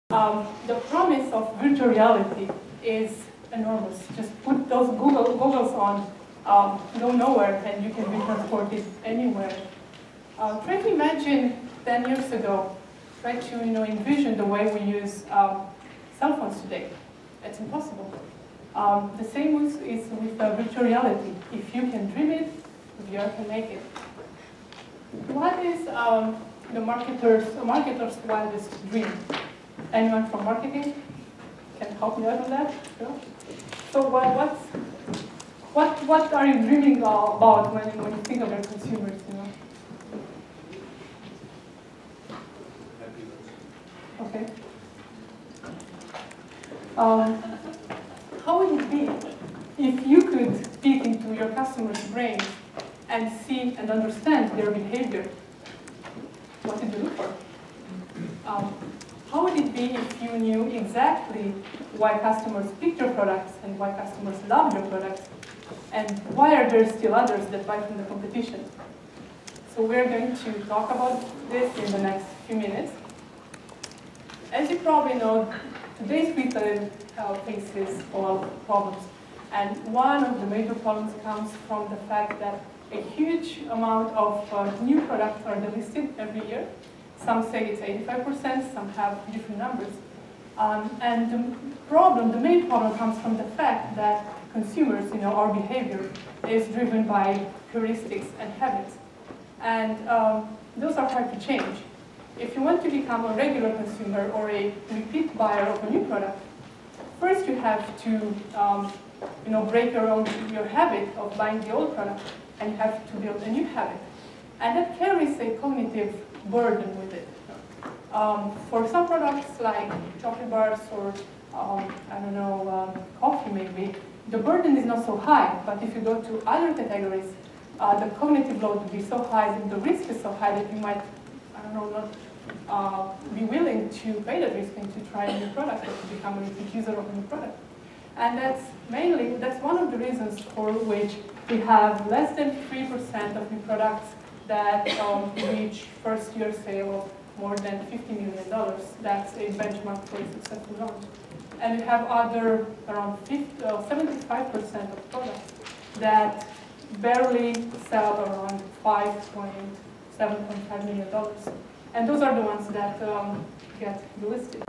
The promise of virtual reality is enormous. Just put those goggles on, go nowhere, and you can be transported anywhere. Try to imagine 10 years ago. Try to envision the way we use cell phones today. It's impossible. The same is with virtual reality. If you can dream it, VR can make it. What is the marketer's wildest dream? Anyone from marketing can help me out on that? No? So what are you dreaming about when you think of your consumers? Okay. How would it be if you could peek into your customers' brains and see and understand their behavior? What did you look for? How would it be if you knew exactly why customers pick your products and why customers love your products, and why are there still others that buy from the competition? So we're going to talk about this in the next few minutes. As you probably know, today's retail faces a lot of problems. And one of the major problems comes from the fact that a huge amount of new products are delisted every year. Some say it's 85%, some have different numbers. And the main problem comes from the fact that consumers, our behavior is driven by heuristics and habits. And those are hard to change. If you want to become a regular consumer or a repeat buyer of a new product, first you have to break your habit of buying the old product, and you have to build a new habit. And that carries a cognitive burden with it. For some products like chocolate bars or, coffee maybe, the burden is not so high. But if you go to other categories, the cognitive load will be so high, and the risk is so high that you might, not be willing to pay that risk and to try a new product or to become a repeat user of a new product. And that's one of the reasons for which we have less than 3% of new products that reach first-year sale of more than $50 million. That's a benchmark for a successful launch. And we have other around 75% of products that barely sell around $7.5 million. And those are the ones that get delisted.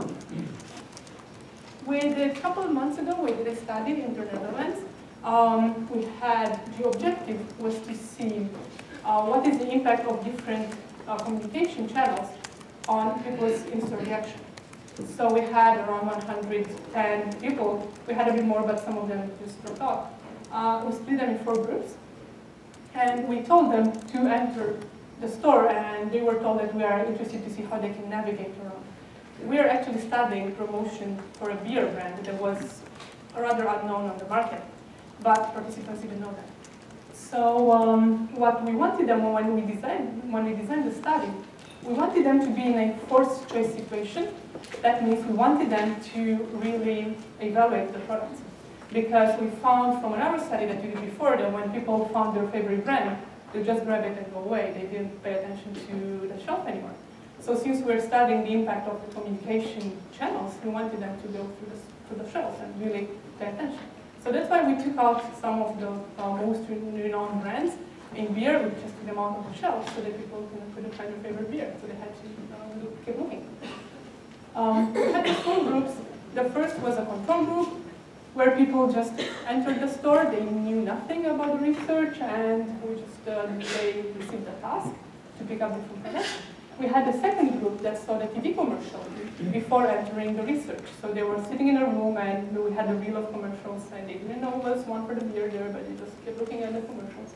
A couple of months ago, we did a study in the Netherlands. The objective was to see what is the impact of different communication channels on people's in-store reaction. So we had around 110 people. We had a bit more, but some of them just dropped off. We split them in 4 groups. And we told them to enter the store, and they were told that we are interested to see how they can navigate around. We are actually studying promotion for a beer brand that was rather unknown on the market, but participants didn't know that. So what we wanted them when we designed the study, we wanted them to be in a forced choice situation. That means we wanted them to really evaluate the products. Because we found from another study that we did before that when people found their favorite brand, they just grab it and go away. They didn't pay attention to the shelf anymore. So since we're studying the impact of the communication channels, we wanted them to go through the shelves and really pay attention. So that's why we took out some of the most renowned brands in beer. We just took them out of the shelves so that people couldn't find their favorite beer. So they had to keep looking. We had 4 groups. The first was a control group, where people just entered the store. They knew nothing about the research, and they received a task to pick up different products. We had a second group that saw the TV commercial before entering the research. So they were sitting in a room, and we had a reel of commercials, and they didn't know there was one for the beer there, but they just kept looking at the commercials.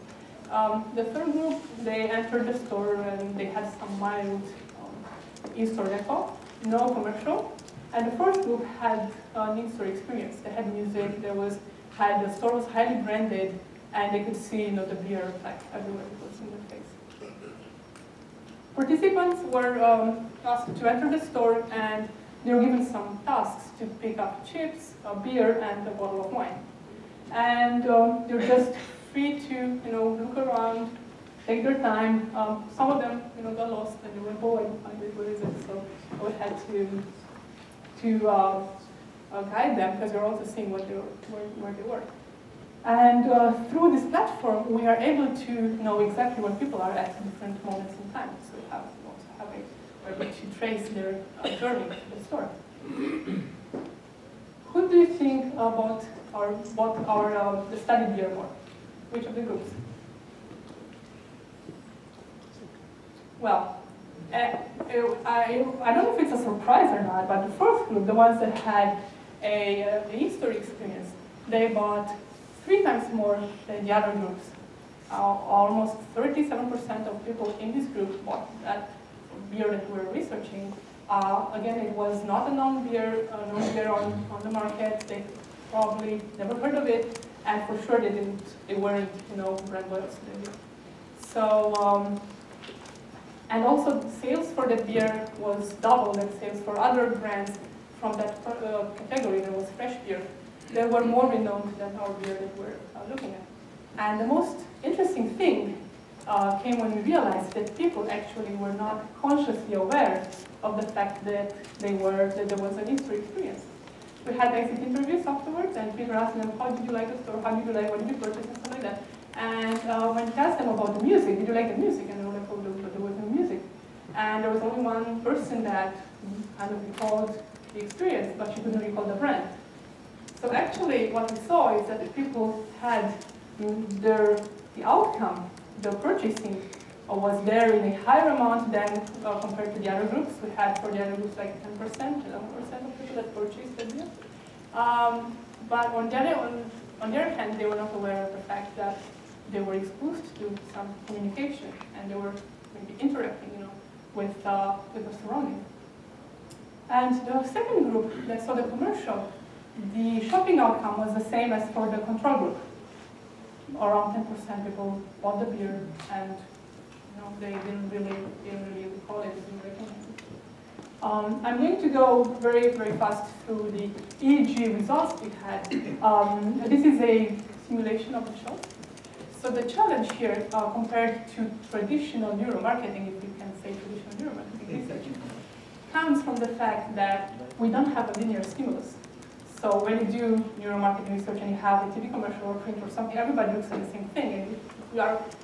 The third group, they entered the store, and they had some mild in-store deco, no commercial. And the fourth group had an in-store experience. They had music, the store was highly branded, and they could see the beer like everywhere it was in their face. Participants were asked to enter the store, and they were given some tasks to pick up chips, a beer, and a bottle of wine. And they're just free to look around, take their time. Some of them got lost, and they went, oh, I didn't find it, what is it? So I had to to guide them, because we're also seeing what where they work. And through this platform, we are able to know exactly where people are at different moments in time. So we also have we're able to trace their journey to the store. Who do you think about the study here more? Which of the groups? Well, I don't know if it's a surprise or not, but the first group, the ones that had a history experience, they bought 3 times more than the other groups. Almost 37% of people in this group bought that beer that we're researching. Again, it was not a known beer on the market. They probably never heard of it, and for sure they weren't, brand loyal to the beer. So, and also sales for the beer was double than sales for other brands from that category. There was fresh beer. They were more renowned than our beer that we're looking at. And the most interesting thing came when we realized that people actually were not consciously aware of the fact that there was an history experience. We had exit interviews afterwards, and people asked them, how did you like the store, how did you like, what did you purchase, and stuff like that. And when we asked them about the music, did you like the music? And they were like, oh, there was no music. And there was only one person that kind of recalled the experience, but she couldn't recall the brand. So actually, what we saw is that the people had the outcome, the purchasing was there in a higher amount than compared to the other groups. We had for the other groups like 10%, 11% of people that purchased the beer. But on the other hand, they were not aware of the fact that they were exposed to some communication and they were maybe interacting, with the surrounding. And the second group that saw the commercial, the shopping outcome was the same as for the control group. Around 10% people bought the beer, and they didn't really recall it, didn't recognize it. I'm going to go very, very fast through the EEG results we had. This is a simulation of the show. So the challenge here, compared to traditional neuromarketing, if you can say traditional neuromarketing research, comes from the fact that we don't have a linear stimulus. So when you do neuromarketing research and you have a TV commercial or print or something, everybody looks at the same thing, and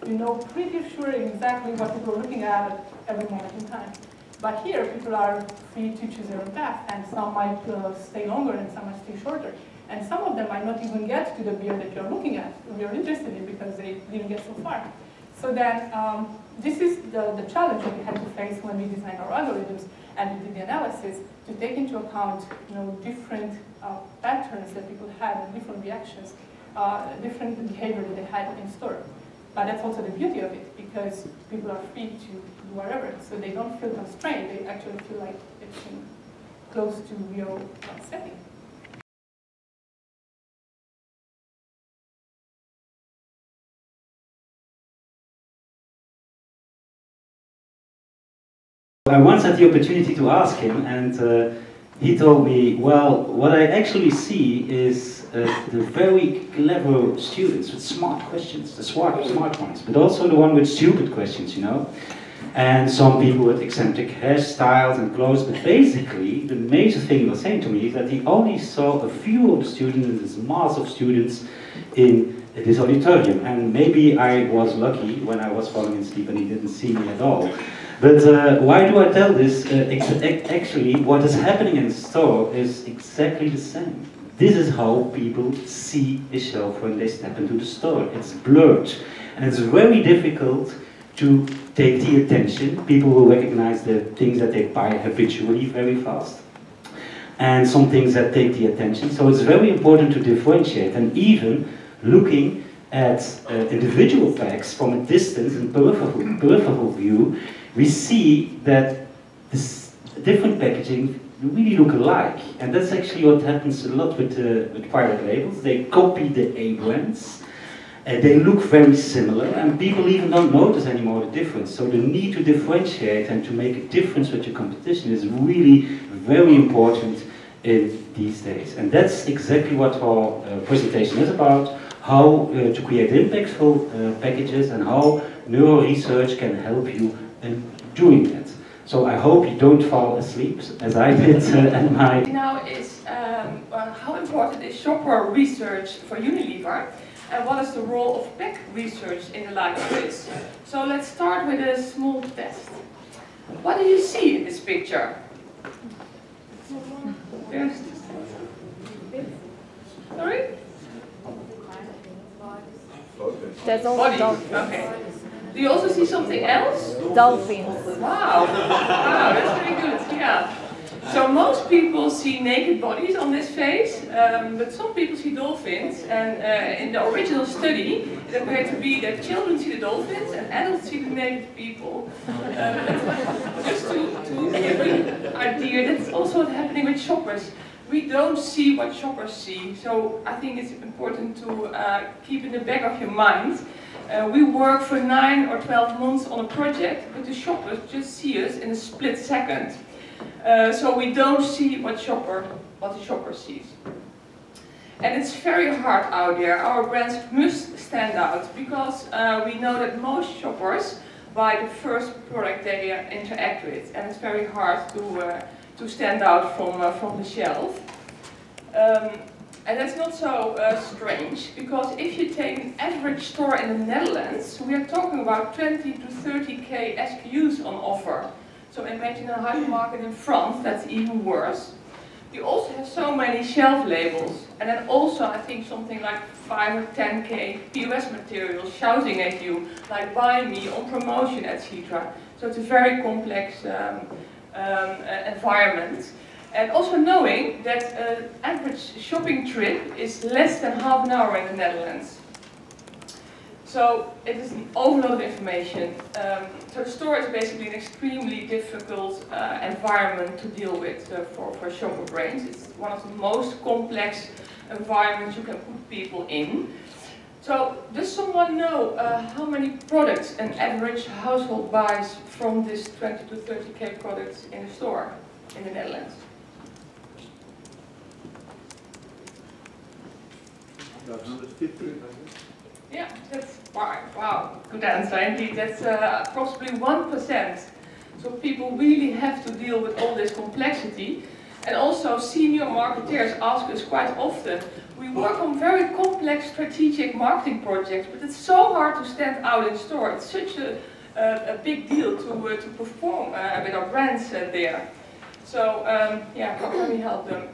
you know pretty sure exactly what people are looking at every moment in time. But here, people are free to choose their own path, and some might stay longer and some might stay shorter. And some of them might not even get to the beer that you're looking at, or you're interested in, because they didn't get so far. So then, this is the challenge that we had to face when we designed our algorithms and we did the analysis, to take into account different patterns that people had and different reactions, different behavior that they had in store. But that's also the beauty of it, because people are free to do whatever, so they don't feel constrained. They actually feel like it's close to real setting. I once had the opportunity to ask him, and he told me, well, what I actually see is the very clever students with smart questions, the smart ones, but also the one with stupid questions, and some people with eccentric hairstyles and clothes. But basically, the major thing he was saying to me is that he only saw a few of the students in this mass of students in this auditorium. And maybe I was lucky when I was falling asleep and he didn't see me at all. But why do I tell this? Actually, what is happening in the store is exactly the same. This is how people see a shelf when they step into the store. It's blurred, and it's very difficult to take the attention. People will recognize the things that they buy habitually very fast, and some things that take the attention. So it's very important to differentiate, and even looking at individual packs from a distance and peripheral view, we see that this different packaging really look alike, and that's actually what happens a lot with private labels. They copy the A brands, they look very similar, and people even don't notice anymore the difference. So the need to differentiate and to make a difference with your competition is really very important in these days. And that's exactly what our presentation is about, how to create impactful packages and how neuro research can help you in doing that. So I hope you don't fall asleep, as I did at my... Now is how important is shopper research for Unilever, and what is the role of pack research in the light of this? So let's start with a small test. What do you see in this picture? Sorry? That's also Body. dolphins. Okay. Do you also see something else? Dolphins. Wow. Wow, that's very good. Yeah. So most people see naked bodies on this face, but some people see dolphins. And in the original study, it appeared to be that children see the dolphins and adults see the naked people. Just to give an idea, that's also what's happening with shoppers. We don't see what shoppers see, so I think it's important to keep in the back of your mind. We work for 9 or 12 months on a project, but the shoppers just see us in a split second. So we don't see what the shopper sees. And it's very hard out there. Our brands must stand out, because we know that most shoppers buy the first product they interact with, and it's very hard to stand out from the shelf. And that's not so strange, because if you take an average store in the Netherlands, we are talking about 20 to 30k SKUs on offer. So imagine a hypermarket in France, that's even worse. You also have so many shelf labels, and then also I think something like 5 or 10k POS materials shouting at you, like buy me, on promotion, etc. So it's a very complex environment. And also knowing that an average shopping trip is less than half an hour in the Netherlands. So it is an overload of information. So the store is basically an extremely difficult environment to deal with for shopper brains. It's one of the most complex environments you can put people in. So does someone know how many products an average household buys from this 20 to 30k products in a store in the Netherlands? About 150. Yeah, that's wow, good answer indeed. That's approximately 1%. So people really have to deal with all this complexity. And also senior marketeers ask us quite often, we work on very complex strategic marketing projects, but it's so hard to stand out in store. It's such a big deal to perform with our brands there. So yeah, how can we help them?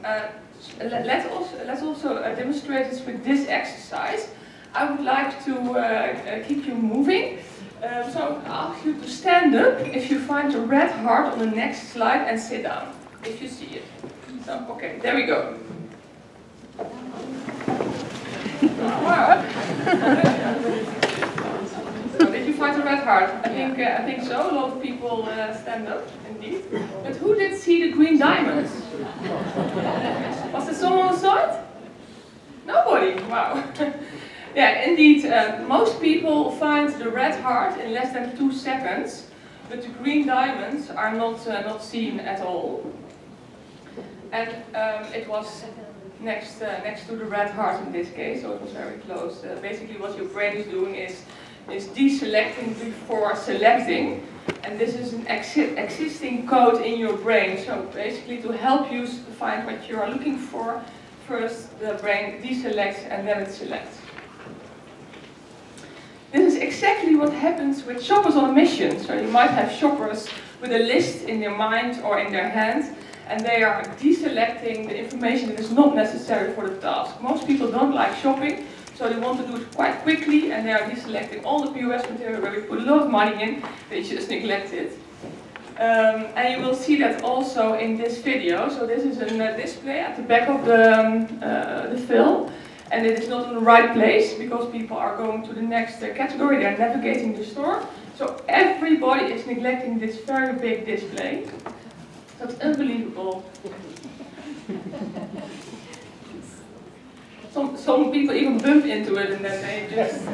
Let's also demonstrate this with this exercise. I would like to keep you moving. So I'll ask you to stand up if you find the red heart on the next slide, and sit down if you see it. So, okay, there we go. Wow. So did you find the red heart? I think so. A lot of people stand up, indeed. But who did see the green diamonds? Was there someone who saw it? Nobody. Wow. Yeah, indeed. Most people find the red heart in less than 2 seconds, but the green diamonds are not seen at all. And it was next to the red heart in this case, so it was very close. Basically, what your brain is doing is deselecting before selecting, and this is an existing code in your brain. So basically, to help you find what you are looking for, first the brain deselects and then it selects. This is exactly what happens with shoppers on a mission. So you might have shoppers with a list in their mind or in their hand, and they are deselecting the information that is not necessary for the task. Most people don't like shopping, so they want to do it quite quickly, and they are deselecting all the POS material where we put a lot of money in, they just neglect it. And you will see that also in this video. So this is a display at the back of the film. And it is not in the right place because people are going to the next category, they're navigating the store. So everybody is neglecting this very big display. That's unbelievable. Some people even bump into it and then they just...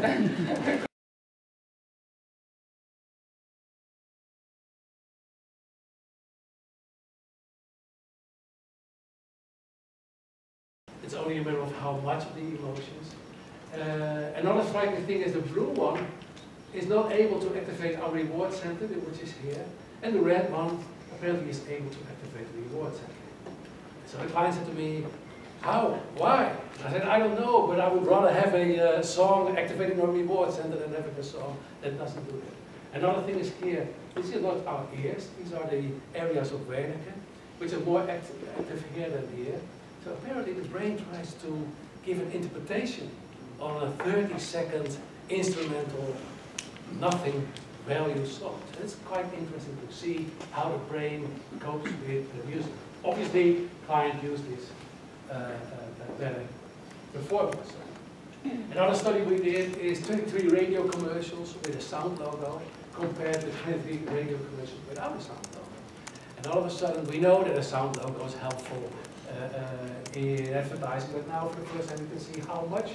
It's only a matter of how much of the emotions. Another striking thing is the blue one is not able to activate our reward center, which is here, and the red one apparently is able to activate the reward center. So the client said to me, how? Why? I said, I don't know, but I would rather have a song activating our reward center than having a song that doesn't do that. Another thing is here, these are not our ears, these are the areas of Wernicke, which are more active here than here. So apparently the brain tries to give an interpretation on a 30-second instrumental, nothing value song. So it's quite interesting to see how the brain copes with the music. Obviously, client used this better performance. Another study we did is 23 radio commercials with a sound logo compared to 23 radio commercials without a sound logo. And all of a sudden, we know that a sound logo is helpful in advertising, but now for the first time you can see how much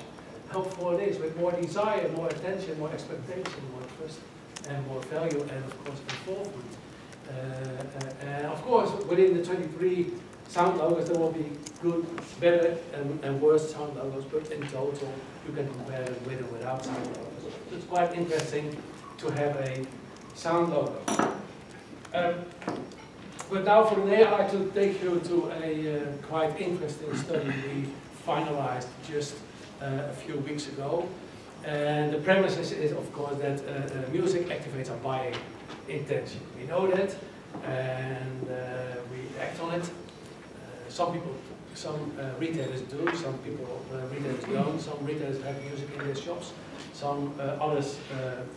helpful it is with more desire, more attention, more expectation, more trust, and more value, and of course involvement. And of course, within the 23 sound logos, there will be good, better, and worse sound logos, but in total, you can compare it with or without sound logos. So it's quite interesting to have a sound logo. But now for today, I'd like to take you to a quite interesting study we finalized just a few weeks ago. And the premise is of course, that music activates our buying intention. We know that, and we act on it. Some retailers do, some retailers don't. Some retailers have music in their shops. Some others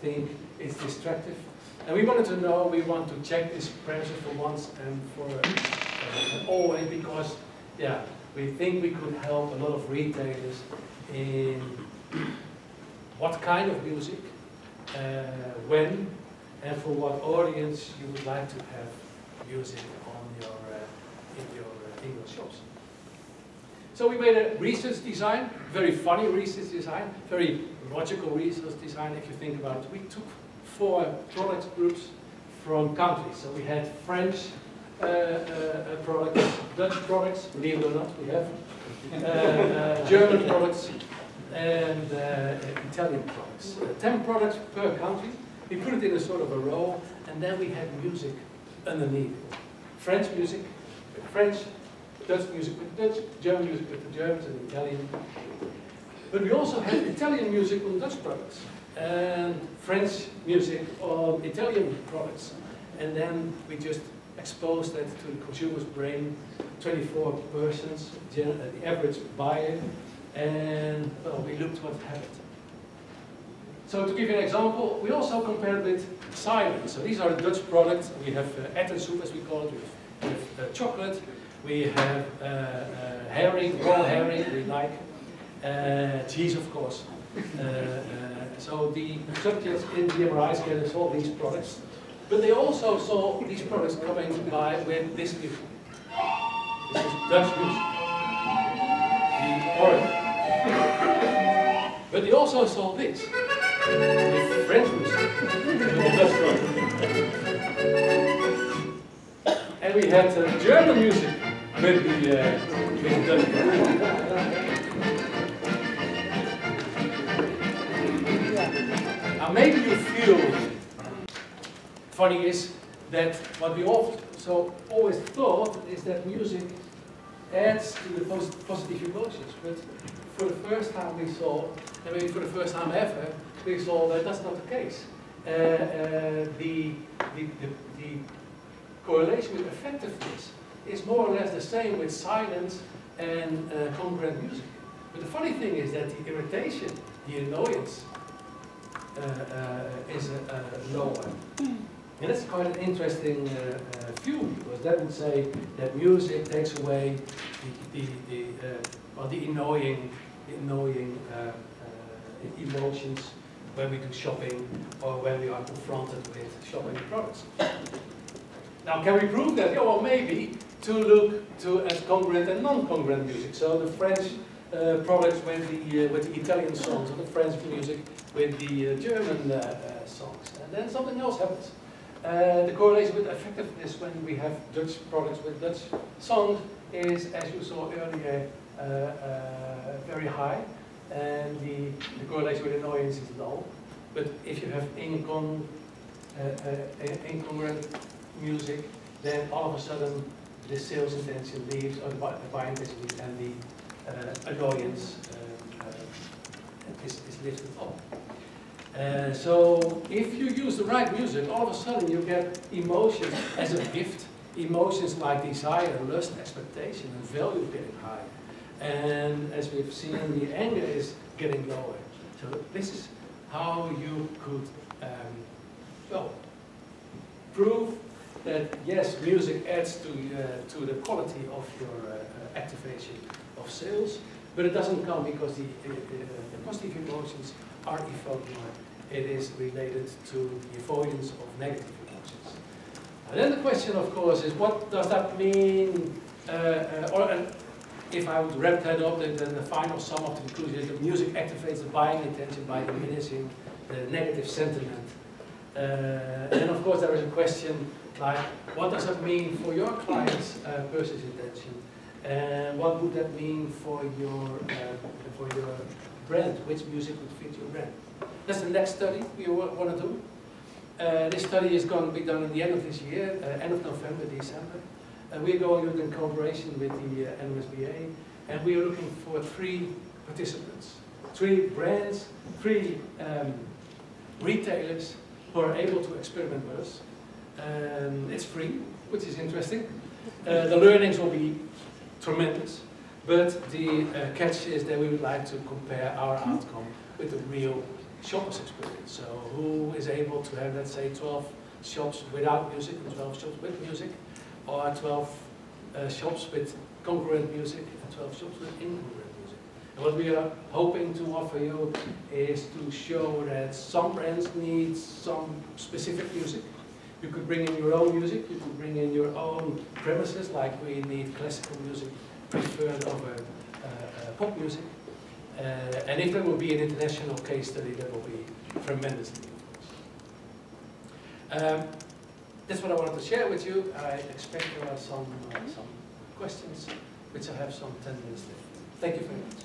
think it's distractive. And we wanted to know, we want to check this premise for once and for always, because yeah, we think we could help a lot of retailers in what kind of music, when, and for what audience you would like to have music on in your shops. So we made a research design, very funny research design, very logical research design if you think about it. We took 4 product groups from countries. So we had French products, Dutch products, believe it or not, we have, German products, and Italian products. 10 products per country. We put it in a sort of a row, and then we had music underneath. French music with French, Dutch music with Dutch, German music with the Germans, and Italian. But we also had Italian music on Dutch products, and French music on Italian products. And then we just exposed that to the consumer's brain, 24 persons, the average buyer, and well, we looked what happened. So to give you an example, we also compared with silence. So these are the Dutch products. We have ettensoep, as we call it, with chocolate. We have herring, raw herring, we like. Cheese, of course. So the subjects in the MRI scanner saw these products, but they also saw these products coming by with this music. This is Dutch music, the orange. But they also saw this, the French music, the Dutch product. And we had German music with the Dutch product. Now maybe you feel funny is that what we also always thought is that music adds to the positive emotions, but for the first time we saw, and maybe for the first time ever, we saw that that's not the case. The correlation with effectiveness is more or less the same with silence and congruent music. But the funny thing is that the irritation, the annoyance, is lower. And that's quite an interesting view, because that would say that music takes away the annoying emotions when we do shopping or when we are confronted with shopping products. Now, can we prove that? Yeah, well, maybe to look to at congruent and non-congruent music. So the French products with the Italian songs, or the French music with the German songs, and then something else happens. The correlation with effectiveness when we have Dutch products with Dutch songs is, as you saw earlier, very high, and the correlation with annoyance is low. But if you have incongruent music, then all of a sudden the sales intention leaves, or the buying intention leaves, and the annoyance is lifted up. So if you use the right music, all of a sudden you get emotions as a gift. Emotions like desire, lust, expectation, and value getting higher. And as we've seen, the anger is getting lower. So this is how you could, well, prove that yes, music adds to the quality of your activation of sales, but it doesn't come because the positive emotions are evoked more. It is related to the avoidance of negative emotions. And then the question, of course, is what does that mean? If I would wrap that up, then the final sum of the conclusion is that music activates the buying intention by diminishing the negative sentiment. And then, of course, there is a question like, what does that mean for your client's purchase intention? And what would that mean for your brand? Which music would fit your brand? That's the next study we want to do. This study is going to be done at the end of this year, end of November, December. We are going to do it in cooperation with the NMSBA, and we are looking for 3 participants, 3 brands, 3 retailers who are able to experiment with us. It's free, which is interesting. The learnings will be tremendous, but the catch is that we would like to compare our outcome with the real shopper's experience. So who is able to have, let's say, 12 shops without music and 12 shops with music, or 12 shops with congruent music and 12 shops with incongruent music. And what we are hoping to offer you is to show that some brands need some specific music. You could bring in your own music, you could bring in your own premises, like we need classical music preferred over pop music. And if there will be an international case study, that will be tremendously, of course. That's what I wanted to share with you. I expect there are some questions, which I have some 10 minutes left. Thank you very much.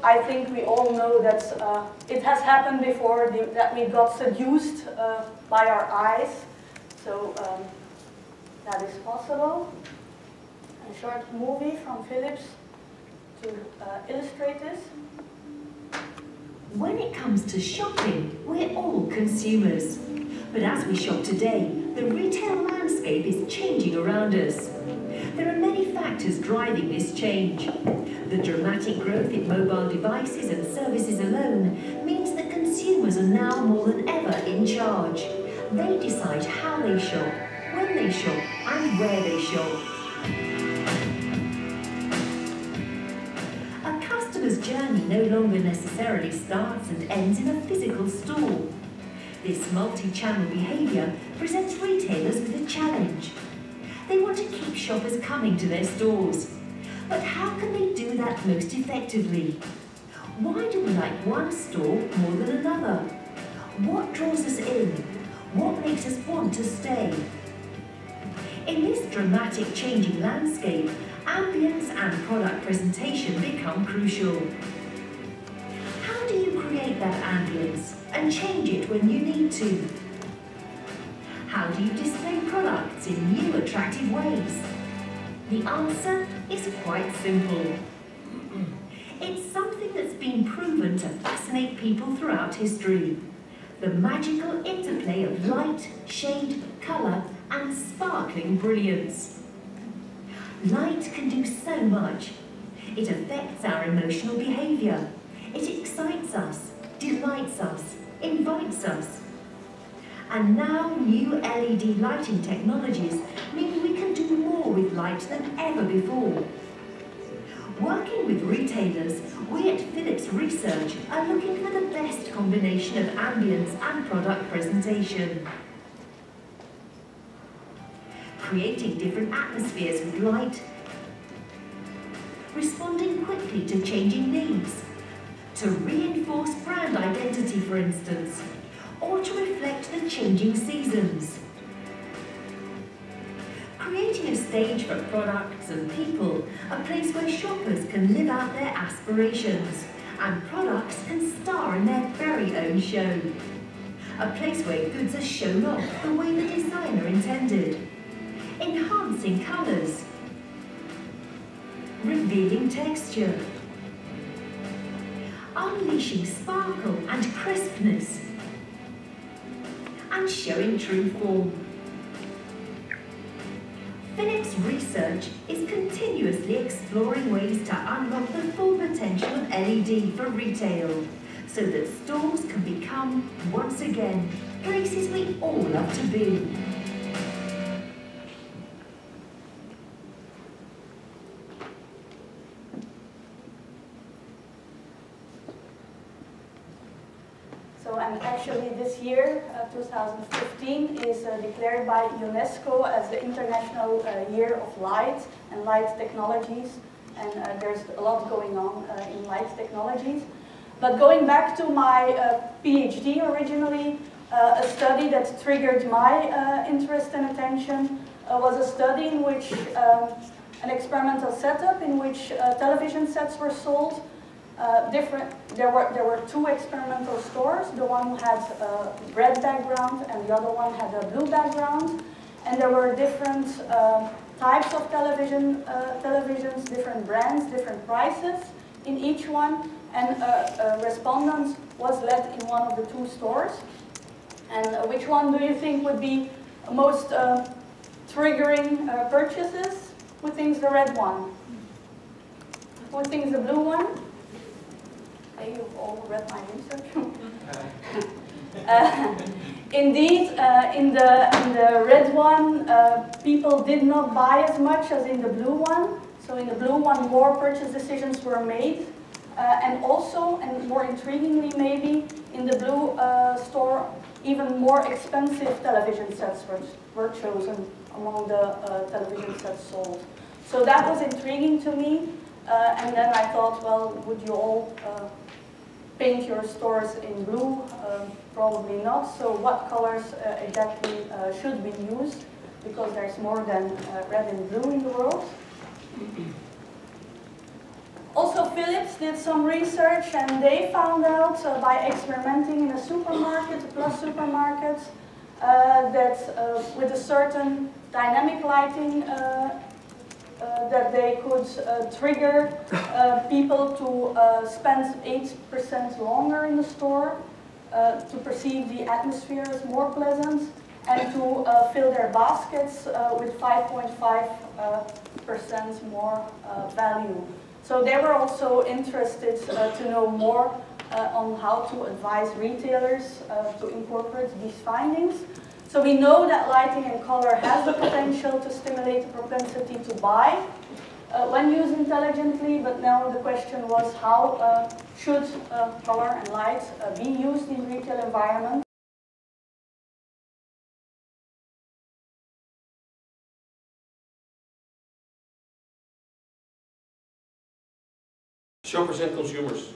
I think we all know that it has happened before, that we got seduced by our eyes. So that is possible. A short movie from Philips to illustrate this. When it comes to shopping, we're all consumers. But as we shop today, the retail landscape is changing around us. There are many factors driving this change. The dramatic growth in mobile devices and services alone means that consumers are now more than ever in charge. They decide how they shop, when they shop, and where they shop. A customer's journey no longer necessarily starts and ends in a physical store. This multi-channel behaviour presents retailers with a challenge. They want to keep shoppers coming to their stores. But how can they do that most effectively? Why do we like one store more than another? What draws us in? What makes us want to stay? In this dramatic changing landscape, ambience and product presentation become crucial. How do you create that ambience and change it when you need to? How do you display products in new attractive ways? The answer is quite simple. It's something that's been proven to fascinate people throughout history. The magical interplay of light, shade, colour and sparkling brilliance. Light can do so much. It affects our emotional behaviour. It excites us, delights us, invites us. And now new LED lighting technologies mean we can do more with light than ever before. Working with retailers, we at Philips Research are looking for the best combination of ambience and product presentation. Creating different atmospheres with light, responding quickly to changing needs, to reinforce brand identity, for instance, or to reflect the changing seasons. Creating stage for products and people, a place where shoppers can live out their aspirations, and products can star in their very own show. A place where goods are shown off the way the designer intended, enhancing colours, revealing texture, unleashing sparkle and crispness, and showing true form. Philips Research is continuously exploring ways to unlock the full potential of LED for retail, so that stores can become, once again, places we all love to be. So, and actually this year, 2015, is declared by UNESCO as the International Year of Light and Light Technologies. And there's a lot going on in light technologies. But going back to my PhD originally, a study that triggered my interest and attention was a study in which an experimental setup in which television sets were sold. There were two experimental stores. The one had a red background and the other one had a blue background. And there were different types of televisions, different brands, different prices in each one. And a respondent was led in one of the two stores. And which one do you think would be most triggering purchases? Who thinks the red one? Who thinks the blue one? Hey, you've all read my research. Indeed, in the red one, people did not buy as much as in the blue one. So in the blue one, more purchase decisions were made. And also, and more intriguingly maybe, in the blue store, even more expensive television sets were chosen among the television sets sold. So that was intriguing to me. And then I thought, well, would you all paint your stores in blue? Probably not. So what colors exactly should we use? Because there's more than red and blue in the world. Also, Philips did some research, and they found out by experimenting in a supermarket, plus supermarkets, that with a certain dynamic lighting, that they could trigger people to spend 8% longer in the store, to perceive the atmosphere as more pleasant, and to fill their baskets with 5.5% more value. So they were also interested to know more on how to advise retailers to incorporate these findings. So we know that lighting and color has the potential to stimulate the propensity to buy when used intelligently, but now the question was how should color and light be used in retail environments? Shoppers and consumers.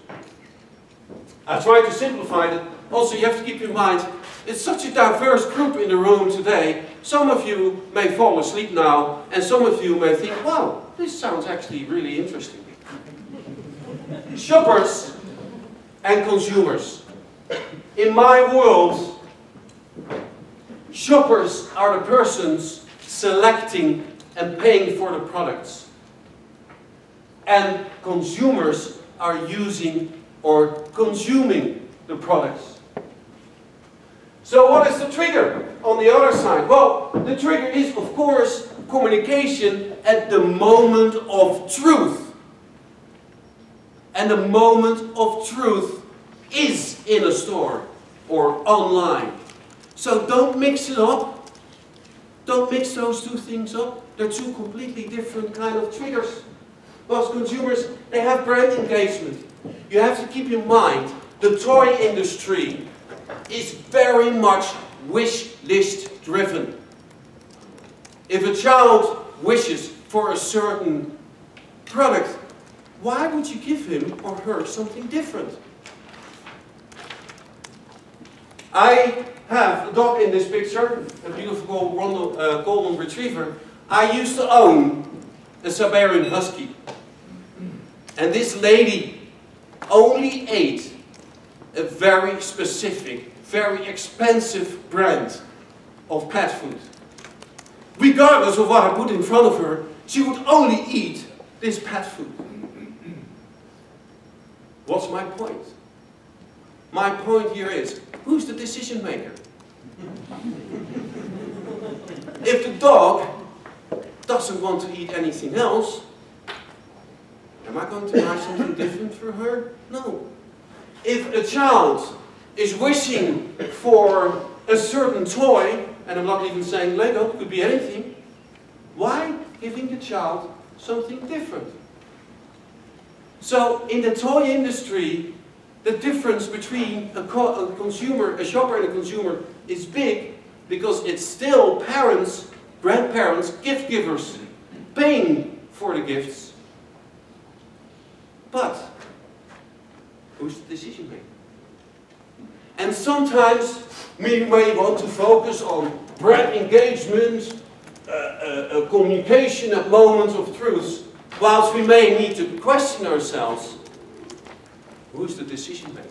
I try to simplify it. Also, you have to keep in mind, it's such a diverse group in the room today. Some of you may fall asleep now, and some of you may think, wow, this sounds actually really interesting. Shoppers and consumers. In my world, shoppers are the persons selecting and paying for the products. And consumers are using or consuming the products. So what is the trigger on the other side? Well, the trigger is, of course, communication at the moment of truth. And the moment of truth is in a store or online. So don't mix it up. Don't mix those two things up. They're two completely different kind of triggers. Because consumers, they have brand engagement. You have to keep in mind, the toy industry is very much wish list driven. If a child wishes for a certain product, why would you give him or her something different? I have a dog in this picture, a beautiful golden retriever, I used to own a Siberian Husky. And this lady only ate a very specific, very expensive brand of pet food. Regardless of what I put in front of her, she would only eat this pet food. What's my point? My point here is, who's the decision maker? If the dog doesn't want to eat anything else, am I going to buy something different for her? No. If a child is wishing for a certain toy, and I'm not even saying Lego, it could be anything, why giving the child something different? So in the toy industry, the difference between a consumer, a shopper and a consumer is big, because it's still parents, grandparents, gift givers paying for the gifts. But who's the decision maker? And sometimes we may want to focus on brand engagement, communication at moments of truth, whilst we may need to question ourselves, who's the decision maker?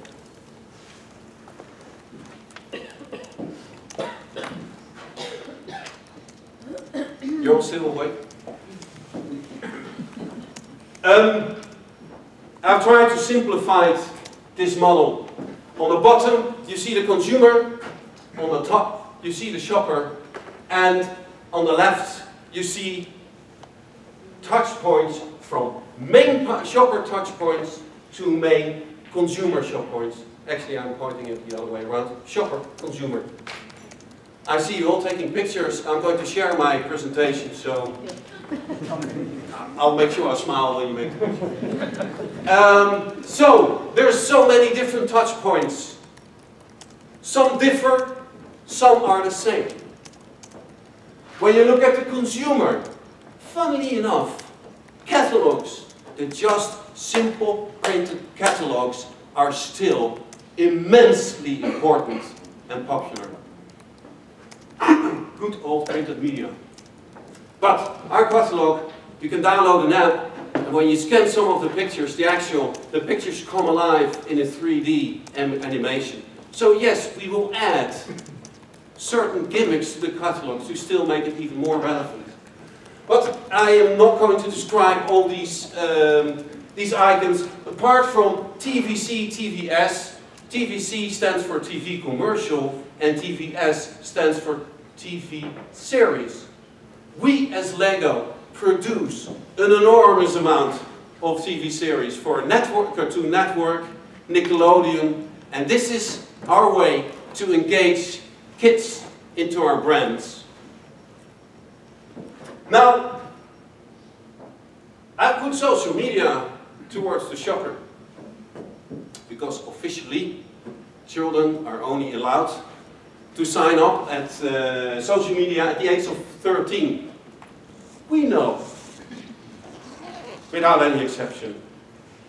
You're all still awake? I've tried to simplify this model. On the bottom, you see the consumer. On the top, you see the shopper. And on the left, you see touch points from main shopper touch points to main consumer shop points. Actually, I'm pointing it the other way around. Shopper, consumer. I see you all taking pictures. I'm going to share my presentation, so I'll make sure I smile when you make the picture. So, there's so many different touch points. Some differ, some are the same. When you look at the consumer, funnily enough, catalogs, the just simple printed catalogs, are still immensely important and popular. Good old printed media. But our catalog, you can download an app, and when you scan some of the pictures, the pictures come alive in a 3D animation. So yes, we will add certain gimmicks to the catalog to still make it even more relevant. But I am not going to describe all these icons, apart from TVC, TVS. TVC stands for TV commercial, and TVS stands for TV series. We as Lego produce an enormous amount of TV series for Cartoon Network, Nickelodeon, and this is our way to engage kids into our brands. Now, I put social media towards the shopper, because officially children are only allowed to sign up at social media at the age of 13. We know, without any exception,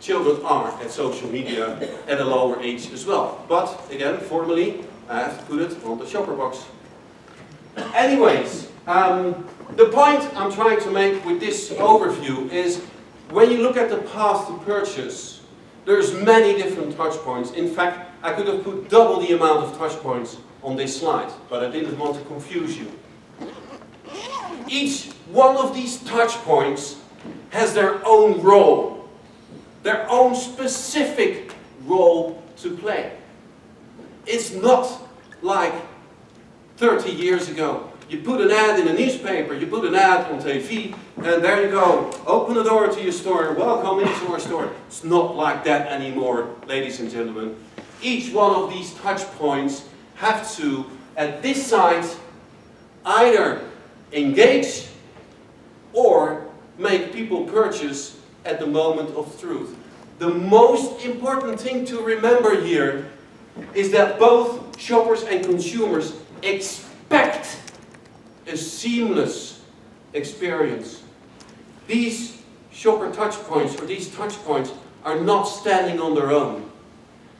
children are at social media at a lower age as well. But again, formally, I have to put it on the shopper box. Anyways, the point I'm trying to make with this overview is, when you look at the path to purchase, there's many different touch points. In fact, I could have put double the amount of touch points on this slide, but I didn't want to confuse you. Each one of these touch points has their own role, their own specific role to play. It's not like 30 years ago. You put an ad in a newspaper, you put an ad on TV, and there you go. Open the door to your store, welcome into our store. It's not like that anymore, ladies and gentlemen. Each one of these touch points have to, at this site, either engage or make people purchase at the moment of truth. The most important thing to remember here is that both shoppers and consumers expect a seamless experience. These shopper touch points, or these touch points, are not standing on their own.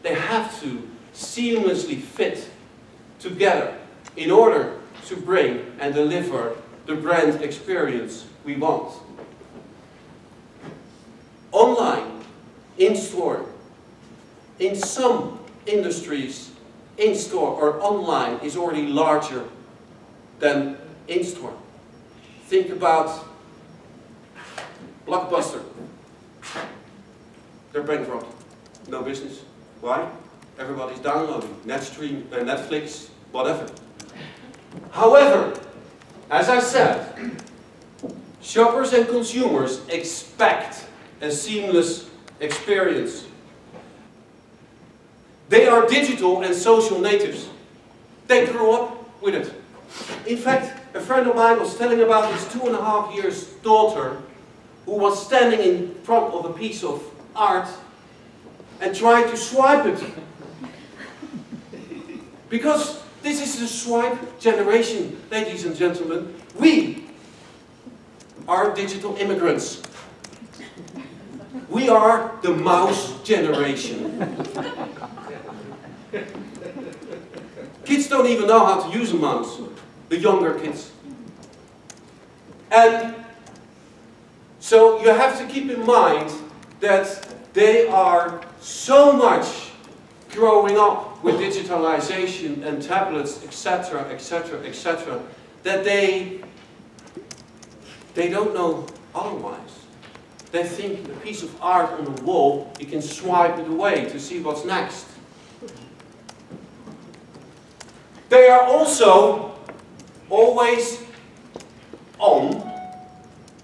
They have to seamlessly fit together in order to bring and deliver the brand experience we want. Online, in-store. In some industries, in-store or online is already larger than in-store. Think about Blockbuster. They're bankrupt. No business. Why? Everybody's downloading. Netflix, whatever. However, as I said, shoppers and consumers expect a seamless experience. They are digital and social natives. They grew up with it. In fact, a friend of mine was telling about his 2.5-year daughter who was standing in front of a piece of art and tried to swipe it. Because this is the swipe generation, ladies and gentlemen. We are digital immigrants. We are the mouse generation. Kids don't even know how to use a mouse, the younger kids. And so you have to keep in mind that they are so much growing up with digitalization and tablets, etc., etc., etc., that they don't know otherwise. They think a piece of art on the wall, you can swipe it away to see what's next. They are also always on,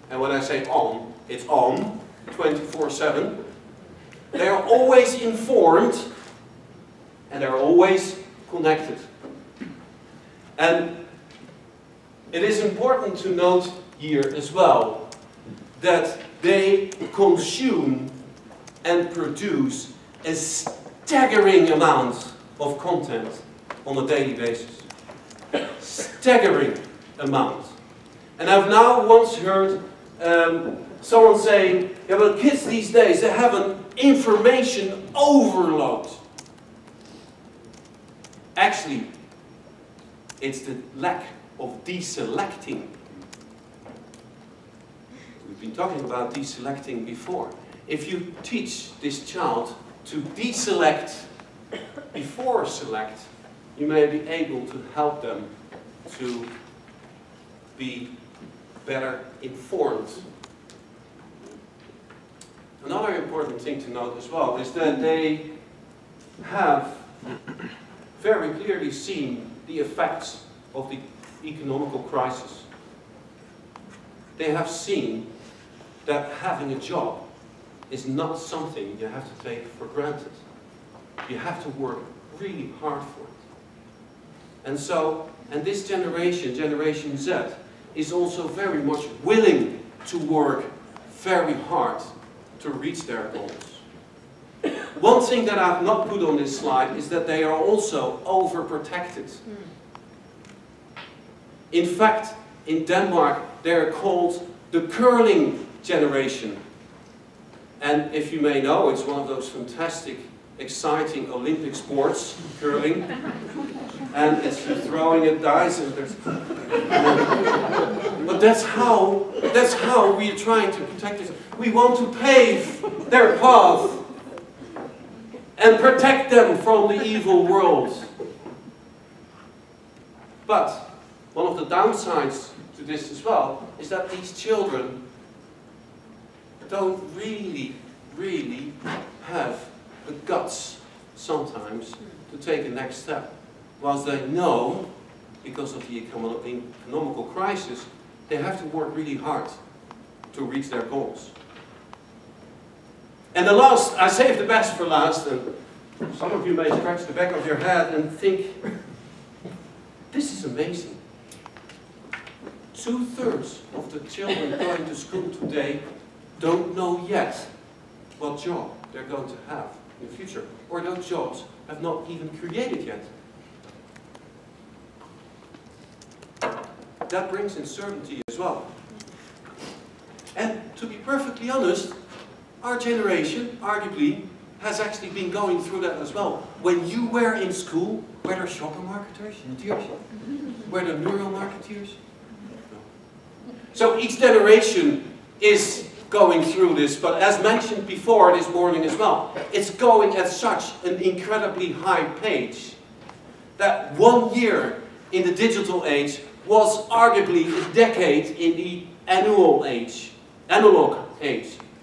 and when I say on, it's on, 24/7. They are always informed, and they're always connected. And it is important to note here as well that they consume and produce a staggering amount of content on a daily basis. Staggering amount. And I've now once heard someone saying, yeah, but kids these days, they have an information overload. Actually, it's the lack of deselecting. We've been talking about deselecting before. If you teach this child to deselect before select, you may be able to help them to be better informed. Another important thing to note as well is that they have very clearly seen the effects of the economical crisis. They have seen that having a job is not something you have to take for granted. You have to work really hard for it. And so, and this generation, Generation Z, is also very much willing to work very hard to reach their goals. One thing that I've not put on this slide is that they are also overprotected. In fact, in Denmark, they're called the curling generation. And if you may know, it's one of those fantastic, exciting Olympic sports, curling. And it's throwing at dice and there's... But that's how we are trying to protect it. We want to pave their path and protect them from the evil world. But one of the downsides to this as well is that these children don't really have the guts sometimes to take a next step. Whilst they know, because of the economical crisis, they have to work really hard to reach their goals. And the last, I saved the best for last, and some of you may scratch the back of your head and think, this is amazing. 2/3 of the children going to school today don't know yet what job they're going to have in the future, or those jobs have not even created yet. That brings uncertainty as well. And to be perfectly honest, our generation, arguably, has actually been going through that as well. When you were in school, were there shopper marketers? Were there neuromarketeers? No. So each generation is going through this, but as mentioned before this morning as well, it's going at such an incredibly high pace that 1 year in the digital age was arguably a decade in the analog age.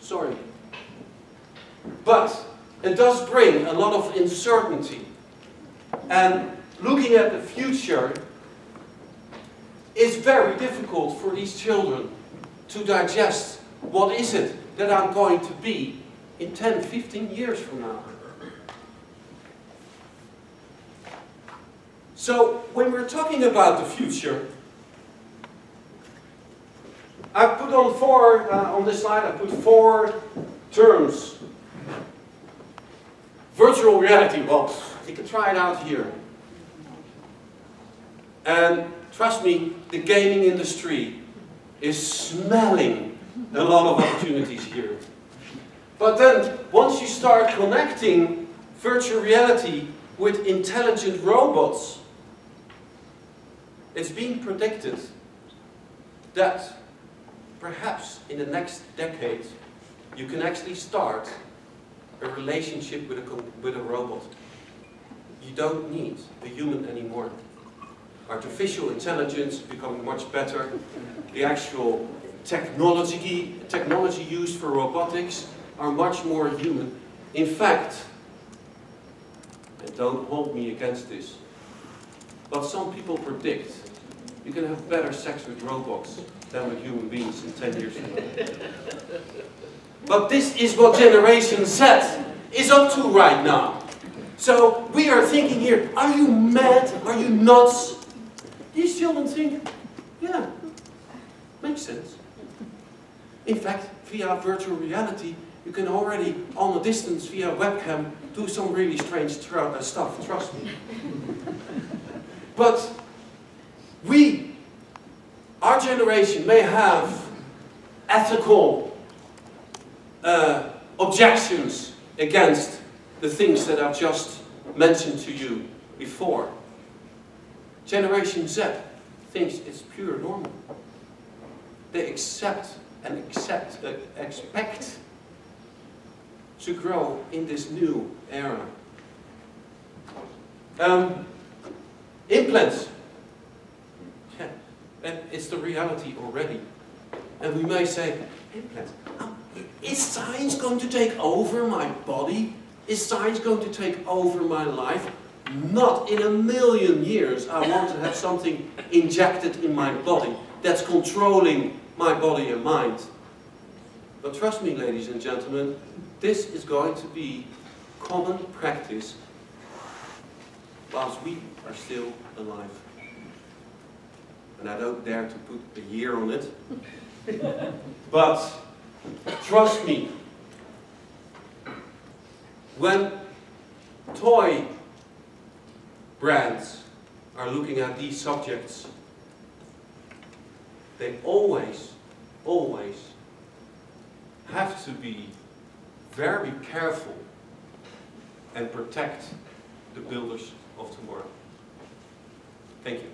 Sorry. But it does bring a lot of uncertainty. And looking at the future is very difficult for these children to digest. What is it that I'm going to be in 10, 15 years from now? So when we're talking about the future, I put on this slide, I put 4 terms. Virtual reality, well, you can try it out here. And trust me, the gaming industry is smelling a lot of opportunities here. But then, once you start connecting virtual reality with intelligent robots, it's being predicted that perhaps in the next decade you can actually start a relationship with a robot. You don't need a human anymore. Artificial intelligence is becoming much better. The actual technology used for robotics are much more human. In fact, and don't hold me against this, but some people predict you can have better sex with robots than with human beings in 10 years from now. But this is what Generation Z is up to right now. So we are thinking here, are you mad? Are you nuts? These children think, yeah, makes sense. In fact, via virtual reality, you can already, on a distance, via webcam, do some really strange stuff, trust me. But our generation may have ethical objections against the things that I've just mentioned to you before. Generation Z thinks it's pure normal. They expect to grow in this new era. Implants. Yeah, and it's the reality already. And we may say, implants. Is science going to take over my body? Is science going to take over my life? Not in a million years. I want to have something injected in my body that's controlling my body and mind. But trust me, ladies and gentlemen, this is going to be common practice whilst we are still alive. And I don't dare to put a year on it. But trust me, when toy brands are looking at these subjects, they always have to be very careful and protect the builders of tomorrow. Thank you.